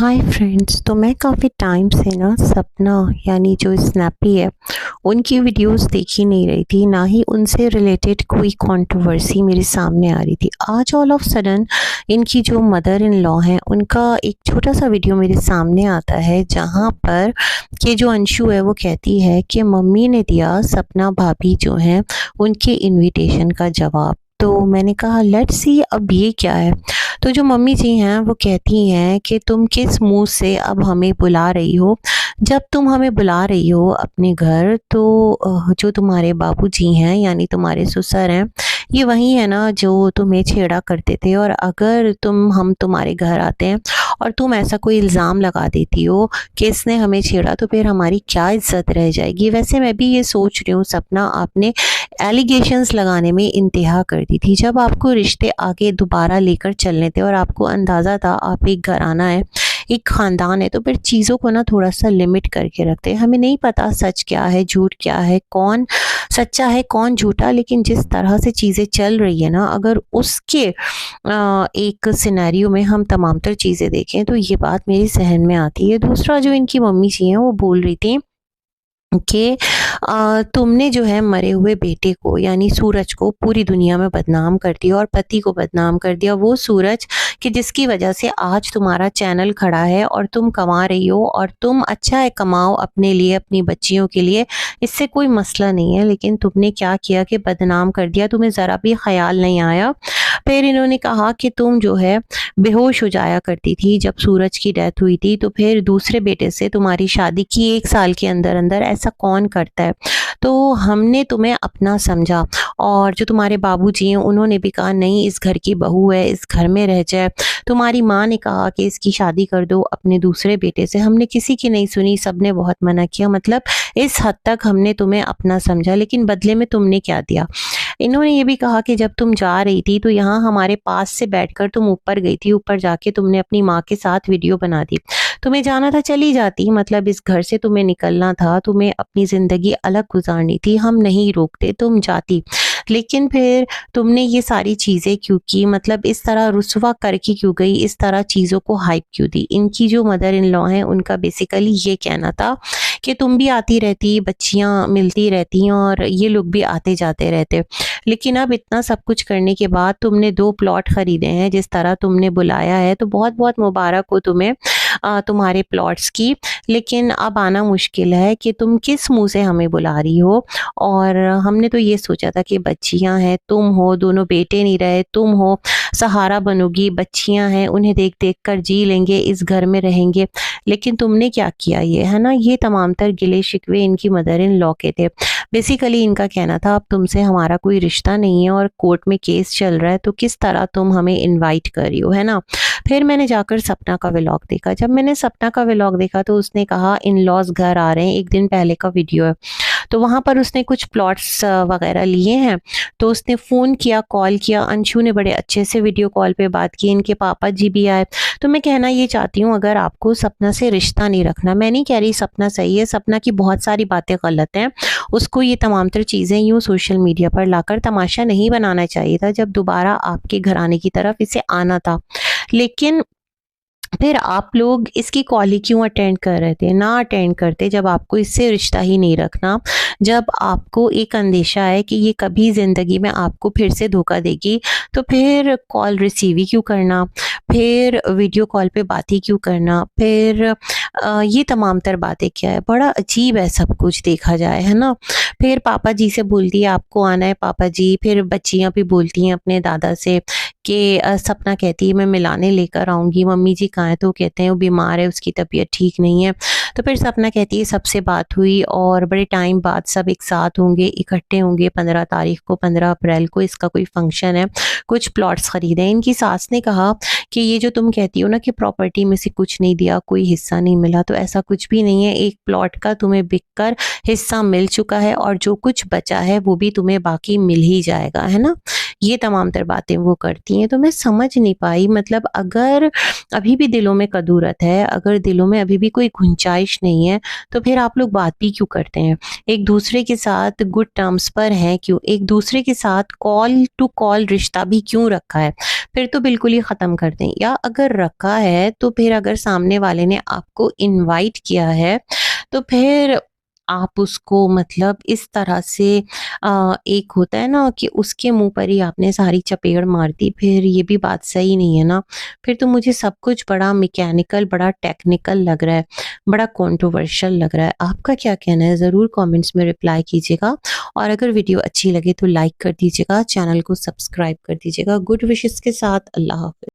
Hi friends. तो मैं काफ़ी टाइम से ना सपना यानी जो स्नैपी है उनकी वीडियोस देख ही नहीं रही थी, ना ही उनसे रिलेटेड कोई कंट्रोवर्सी मेरे सामने आ रही थी। आज ऑल ऑफ सडन इनकी जो मदर इन लॉ हैं उनका एक छोटा सा वीडियो मेरे सामने आता है, जहां पर कि जो अंशु है वो कहती है कि मम्मी ने दिया सपना भाभी जो हैं उनके इनविटेशन का जवाब। तो मैंने कहा लेट्स सी अब ये क्या है। तो जो मम्मी जी हैं वो कहती हैं कि तुम किस मुंह से अब हमें बुला रही हो। जब तुम हमें बुला रही हो अपने घर तो जो तुम्हारे बाबूजी हैं यानी तुम्हारे ससुर हैं, ये वही है ना जो तुम्हें छेड़ा करते थे। और अगर हम तुम्हारे घर आते हैं और तुम ऐसा कोई इल्ज़ाम लगा देती हो कि इसने हमें छेड़ा, तो फिर हमारी क्या इज्जत रह जाएगी। वैसे मैं भी ये सोच रही हूँ सपना, आपने एलिगेशंस लगाने में इंतहा कर दी थी। जब आपको रिश्ते आगे दोबारा लेकर चलने थे और आपको अंदाज़ा था आप एक घराना है, एक ख़ानदान है, तो फिर चीज़ों को ना थोड़ा सा लिमिट करके रखते हैं। हमें नहीं पता सच क्या है झूठ क्या है, कौन सच्चा है कौन झूठा, लेकिन जिस तरह से चीज़ें चल रही है ना, अगर उसके एक सिनेरियो में हम तमाम तर चीज़ें देखें तो ये बात मेरी सहन में आती है। दूसरा जो इनकी मम्मी जी हैं वो बोल रही थी कि तुमने जो है मरे हुए बेटे को यानी सूरज को पूरी दुनिया में बदनाम कर दिया और पति को बदनाम कर दिया। वो सूरज कि जिसकी वजह से आज तुम्हारा चैनल खड़ा है और तुम कमा रही हो, और तुम अच्छा है कमाओ अपने लिए अपनी बच्चियों के लिए, इससे कोई मसला नहीं है, लेकिन तुमने क्या किया कि बदनाम कर दिया, तुम्हें ज़रा भी ख्याल नहीं आया। फिर इन्होंने कहा कि तुम जो है बेहोश हो जाया करती थी जब सूरज की डेथ हुई थी, तो फिर दूसरे बेटे से तुम्हारी शादी की 1 साल के अंदर अंदर ऐसा कौन करता है। तो हमने तुम्हें अपना समझा, और जो तुम्हारे बाबूजी हैं उन्होंने भी कहा नहीं इस घर की बहू है, इस घर में रह जाए। तुम्हारी माँ ने कहा कि इसकी शादी कर दो अपने दूसरे बेटे से, हमने किसी की नहीं सुनी, सबने बहुत मना किया। मतलब इस हद तक हमने तुम्हें अपना समझा, लेकिन बदले में तुमने क्या दिया। इन्होंने ये भी कहा कि जब तुम जा रही थी तो यहाँ हमारे पास से बैठकर तुम ऊपर गई थी, ऊपर जाके तुमने अपनी माँ के साथ वीडियो बना दी। तुम्हें जाना था चली जाती, मतलब इस घर से तुम्हें निकलना था, तुम्हें अपनी ज़िंदगी अलग गुजारनी थी, हम नहीं रोकते, तुम जाती। लेकिन फिर तुमने ये सारी चीज़ें क्यों की, मतलब इस तरह रुसवा करके क्यों गई, इस तरह चीज़ों को हाइप क्यों दी। इनकी जो मदर इन लॉ हैं उनका बेसिकली ये कहना था कि तुम भी आती रहती, बच्चियाँ मिलती रहती और ये लोग भी आते जाते रहते, लेकिन अब इतना सब कुछ करने के बाद तुमने 2 प्लॉट खरीदे हैं, जिस तरह तुमने बुलाया है तो बहुत बहुत मुबारक हो तुम्हें तुम्हारे प्लॉट्स की। लेकिन अब आना मुश्किल है कि तुम किस मुंह से हमें बुला रही हो। और हमने तो ये सोचा था कि बच्चियां हैं, तुम हो, दोनों बेटे नहीं रहे, तुम हो, सहारा बनोगी, बच्चियां हैं उन्हें देख देख कर जी लेंगे, इस घर में रहेंगे। लेकिन तुमने क्या किया, ये है ना, ये तमाम तर गिले शिकवे इनकी मदर इन लॉ के थे। बेसिकली इनका कहना था अब तुमसे हमारा कोई रिश्ता नहीं है और कोर्ट में केस चल रहा है, तो किस तरह तुम हमें इनवाइट कर रही हो, है ना। फिर मैंने जाकर सपना का व्लॉग देखा। जब मैंने सपना का व्लॉग देखा तो उसने कहा इन लॉज घर आ रहे हैं, 1 दिन पहले का वीडियो है। तो वहाँ पर उसने कुछ प्लॉट्स वगैरह लिए हैं, तो उसने फ़ोन किया, कॉल किया, अंशु ने बड़े अच्छे से वीडियो कॉल पे बात की, इनके पापा जी भी आए। तो मैं कहना ये चाहती हूँ, अगर आपको सपना से रिश्ता नहीं रखना, मैं नहीं कह रही सपना सही है, सपना की बहुत सारी बातें गलत हैं, उसको ये तमाम तर चीज़ें यूँ सोशल मीडिया पर लाकर तमाशा नहीं बनाना चाहिए था, जब दोबारा आपके घराने की तरफ इसे आना था। लेकिन फिर आप लोग इसकी कॉल ही क्यों अटेंड कर रहे थे, ना अटेंड करते जब आपको इससे रिश्ता ही नहीं रखना, जब आपको एक अंदेशा है कि ये कभी ज़िंदगी में आपको फिर से धोखा देगी। तो फिर कॉल रिसीव ही क्यों करना, फिर वीडियो कॉल पे बात ही क्यों करना, फिर ये तमाम तर बातें क्या है। बड़ा अजीब है सब कुछ देखा जाए, है ना। फिर पापा जी से बोलती है आपको आना है पापा जी, फिर बच्चियाँ भी बोलती हैं अपने दादा से कि सपना कहती है मैं मिलाने लेकर आऊँगी, मम्मी जी कहाँ हैं, तो कहते हैं वो बीमार है, उसकी तबीयत ठीक नहीं है। तो फिर सपना कहती है सबसे बात हुई और बड़े टाइम बाद सब एक साथ होंगे, इकट्ठे होंगे 15 तारीख को, 15 अप्रैल को इसका कोई फंक्शन है, कुछ प्लॉट्स खरीदे। इनकी सास ने कहा कि ये जो तुम कहती हो ना कि प्रॉपर्टी में से कुछ नहीं दिया, कोई हिस्सा नहीं मिला, तो ऐसा कुछ भी नहीं है, एक प्लॉट का तुम्हें बिककर हिस्सा मिल चुका है और जो कुछ बचा है वो भी तुम्हें बाकी मिल ही जाएगा, है ना। ये तमाम तर बातें वो करती हैं। तो मैं समझ नहीं पाई, मतलब अगर अभी भी दिलों में कदूरत है, अगर दिलों में अभी भी कोई गुंजाइश नहीं है, तो फिर आप लोग बात भी क्यों करते हैं? एक दूसरे के साथ गुड टर्म्स पर हैं क्यों? एक दूसरे के साथ कॉल टू कॉल रिश्ता भी क्यों रखा है? फिर तो बिल्कुल ही ख़त्म कर दें, या अगर रखा है तो फिर अगर सामने वाले ने आपको इनवाइट किया है, तो फिर आप उसको मतलब इस तरह से एक होता है ना कि उसके मुँह पर ही आपने सारी चपेड़ मार दी, फिर ये भी बात सही नहीं है ना। फिर तो मुझे सब कुछ बड़ा मैकेनिकल, बड़ा टेक्निकल लग रहा है, बड़ा कंट्रोवर्शियल लग रहा है। आपका क्या कहना है? ज़रूर कमेंट्स में रिप्लाई कीजिएगा, और अगर वीडियो अच्छी लगे तो लाइक कर दीजिएगा, चैनल को सब्सक्राइब कर दीजिएगा। गुड विशेस के साथ, अल्लाह हाफ़िज़।